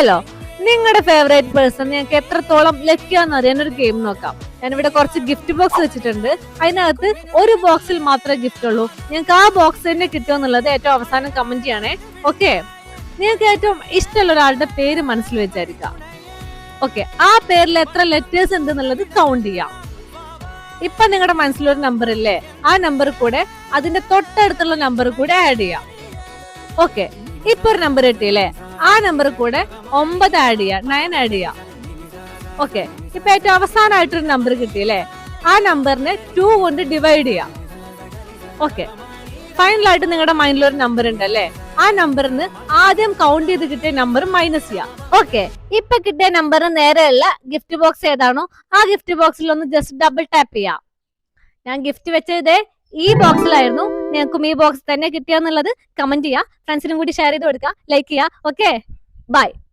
Hello, നിങ്ങളുടെ favourite person നിങ്ങൾക്ക് എത്രത്തോളം ലക്കിയാന്ന് അറിയാൻ ഒരു ഗെയിം നോക്കാം. ഞാനിവിടെ കുറച്ച് ഗിഫ്റ്റ് ബോക്സ് വെച്ചിട്ടുണ്ട്. അതിനകത്ത് ഒരു ബോക്സിൽ മാത്രമേ ഗിഫ്റ്റ് ഉള്ളൂ. നിങ്ങൾക്ക് ആ ബോക്സ് തന്നെ കിട്ടുമെന്നുള്ളത് ഏറ്റവും അവസാനം കമന്റ് ചെയ്യണേ. ഓക്കെ, നിങ്ങൾക്ക് ഏറ്റവും ഇഷ്ടമുള്ള ഒരാളുടെ പേര് മനസ്സിൽ വെച്ചായിരിക്കാം. ഓക്കെ, ആ പേരിൽ എത്ര ലെറ്റേഴ്സ് ഉണ്ട് എന്നുള്ളത് കൗണ്ട് ചെയ്യാം. ഇപ്പൊ നിങ്ങളുടെ മനസ്സിലൊരു നമ്പർ ഇല്ലേ, ആ നമ്പർ കൂടെ അതിന്റെ തൊട്ടടുത്തുള്ള നമ്പർ കൂടെ ആഡ് ചെയ്യാം. ഓക്കെ, ഇപ്പൊ ഒരു നമ്പർ കിട്ടിയില്ലേ, ആ നമ്പർ കൂടെ 9 ആഡ് ചെയ്യാം, 9 ആഡ് ചെയ്യാം. ഓക്കെ, ഇപ്പൊ ഏറ്റവും അവസാനമായിട്ടൊരു നമ്പർ കിട്ടിയില്ലേ, ആ നമ്പറിനെ 2 കൊണ്ട് ഡിവൈഡ് ചെയ്യാം. ഓക്കെ, ഫൈനലായിട്ട് നിങ്ങളുടെ മൈൻഡിൽ ഒരു നമ്പർ ഉണ്ടല്ലേ, ആ നമ്പറിന് ആദ്യം കൗണ്ട് ചെയ്ത് കിട്ടിയ നമ്പർ മൈനസ് ചെയ്യാം. ഓക്കെ, ഇപ്പൊ കിട്ടിയ നമ്പറിന് നേരെയുള്ള ഗിഫ്റ്റ് ബോക്സ് ഏതാണോ ആ ഗിഫ്റ്റ് ബോക്സിൽ ഒന്ന് ജസ്റ്റ് ഡബിൾ ടാപ്പ് ചെയ്യാം. ഞാൻ ഗിഫ്റ്റ് വെച്ചത് ഈ ബോക്സിലായിരുന്നു. നിങ്ങൾക്കും ഈ ബോക്സ് തന്നെ കിട്ടിയെന്നുള്ളത് കമന്റ് ചെയ്യുക, ഫ്രണ്ട്സിനും കൂടി ഷെയർ ചെയ്ത് കൊടുക്കുക, ലൈക്ക് ചെയ്യുക. Okay, by.